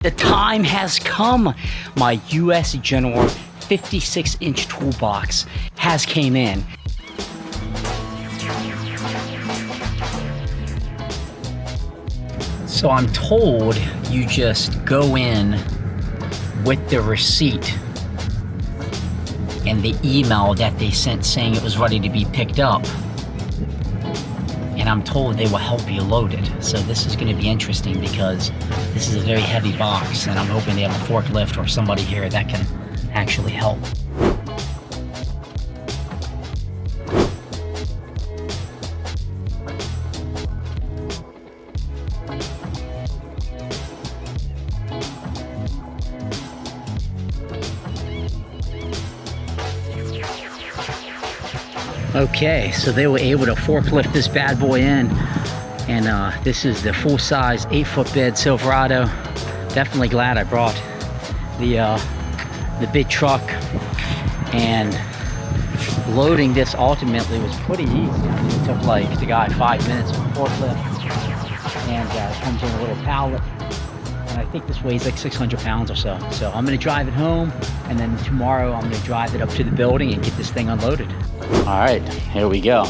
The time has come. My US General 56-inch toolbox has came in. So I'm told you just go in with the receipt and the email that they sent saying it was ready to be picked up. And I'm told they will help you load it. So this is going to be interesting because this is a very heavy box and I'm hoping they have a forklift or somebody here that can actually help. Okay, so they were able to forklift this bad boy in, and this is the full-size 8-foot bed Silverado. Definitely glad I brought the big truck, and loading this ultimately was pretty easy. I mean, it took like the guy 5 minutes with the forklift, and it comes in a little pallet, and I think this weighs like 600 pounds or so. So I'm gonna drive it home, and then tomorrow I'm gonna drive it up to the building and get this thing unloaded. All right, here we go.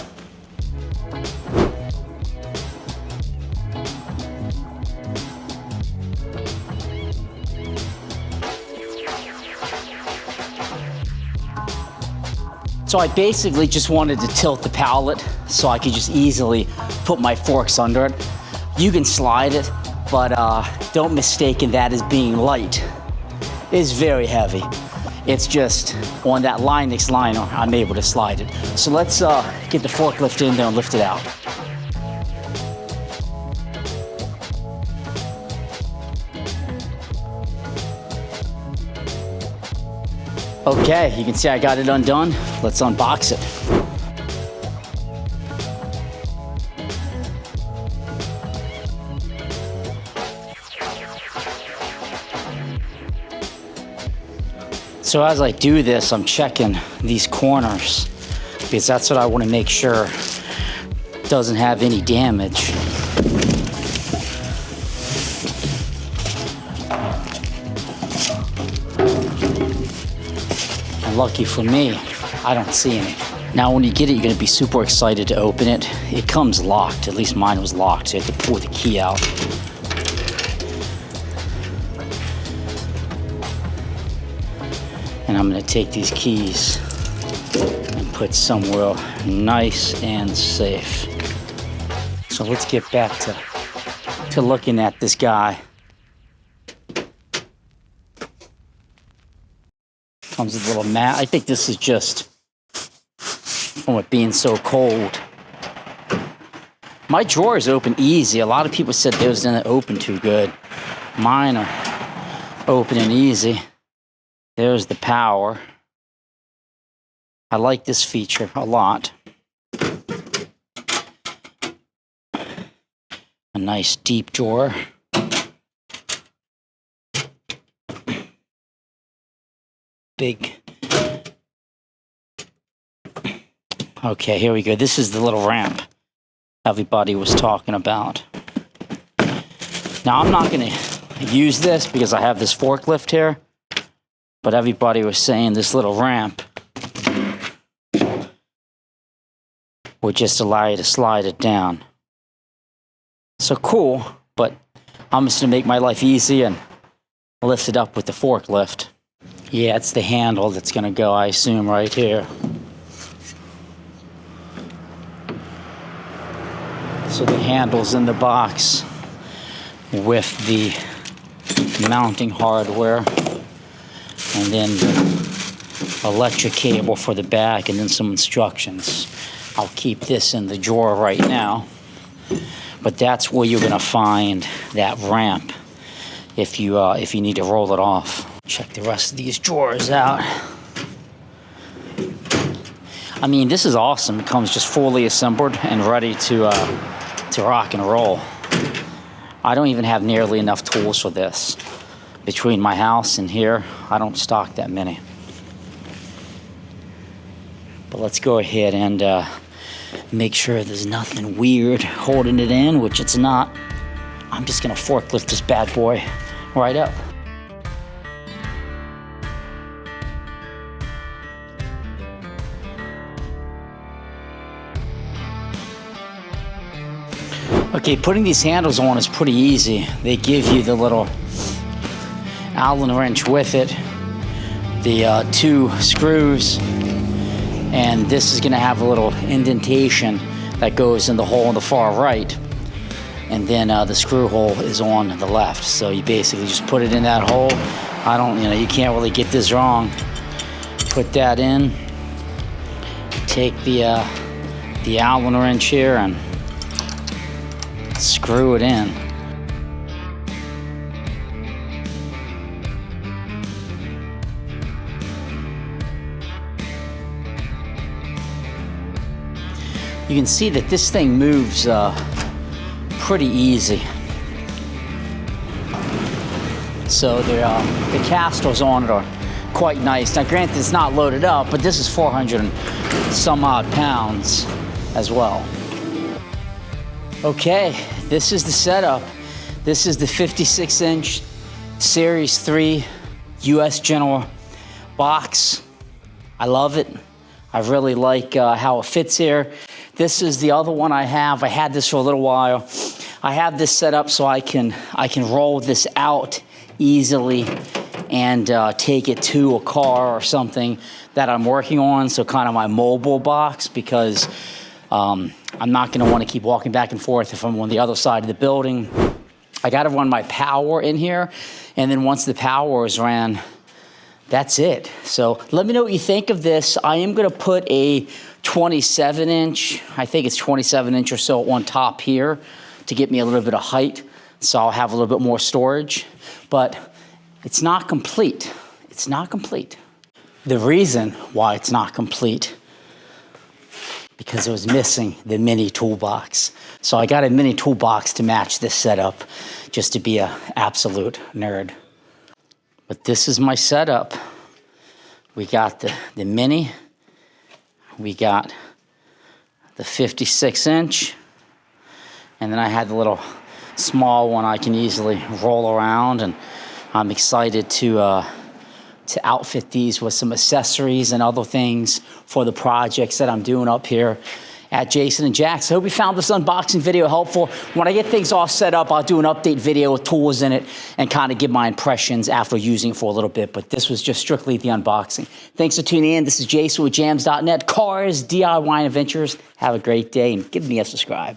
So I basically just wanted to tilt the pallet so I could just easily put my forks under it. You can slide it, but don't mistake that as being light. It's very heavy. It's just on that Linux liner, I'm able to slide it. So let's get the forklift in there and lift it out. Okay, you can see I got it undone. Let's unbox it. So as I do this, I'm checking these corners because that's what I want to make sure doesn't have any damage. And lucky for me, I don't see any. Now when you get it, you're going to be super excited to open it. It comes locked, at least mine was locked, so you have to pull the key out. And I'm going to take these keys and put somewhere nice and safe. So let's get back to looking at this guy. Comes with a little mat. I think this is just from it being so cold. My drawers open easy. A lot of people said those didn't open too good. Mine are opening easy. There's the power. I like this feature a lot. A nice deep drawer. Big. Okay, here we go. This is the little ramp everybody was talking about. Now I'm not going to use this because I have this forklift here. But everybody was saying this little ramp would just allow you to slide it down. So cool, but I'm just gonna make my life easy and lift it up with the forklift. Yeah, it's the handle that's gonna go, I assume, right here. So the handle's in the box with the mounting hardware. And then the electric cable for the back, and then some instructions. I'll keep this in the drawer right now, but that's where you're gonna find that ramp if you need to roll it off. Check the rest of these drawers out. I mean, this is awesome. It comes just fully assembled and ready to rock and roll. I don't even have nearly enough tools for this. Between my house and here, I don't stock that many. But let's go ahead and make sure there's nothing weird holding it in, which it's not. I'm just gonna forklift this bad boy right up. Okay, putting these handles on is pretty easy. They give you the little Allen wrench with it, the 2 screws, and this is going to have a little indentation that goes in the hole on the far right, and then the screw hole is on the left. So you basically just put it in that hole. You can't really get this wrong. Put that in. Take the Allen wrench here and screw it in. You can see that this thing moves pretty easy. So the casters on it are quite nice. Now granted, it's not loaded up, but this is 400 and some odd pounds as well. Okay, this is the setup. This is the 56-inch Series 3 US General box. I love it. I really like how it fits here. This is the other one I have. I had this for a little while. I have this set up so I can roll this out easily and take it to a car or something that I'm working on. So kind of my mobile box, because I'm not going to want to keep walking back and forth if I'm on the other side of the building. I got to run my power in here, and then once the power is ran, that's it. So let me know what you think of this. I am going to put a 27-inch, I think it's 27-inch or so on top here to get me a little bit of height, so I'll have a little bit more storage. But it's not complete. It's not complete. The reason why it's not complete, because it was missing the mini toolbox. So I got a mini toolbox to match this setup, just to be an absolute nerd. But this is my setup. We got the mini, we got the 56-inch, and then I had the little small one I can easily roll around, and I'm excited to outfit these with some accessories and other things for the projects that I'm doing up here at Jason and Jack's. I hope you found this unboxing video helpful. When I get things all set up, I'll do an update video with tools in it and kind of give my impressions after using it for a little bit. But this was just strictly the unboxing. Thanks for tuning in. This is Jason with jamzDOTnet, cars, DIY, and adventures. Have a great day and give me a subscribe.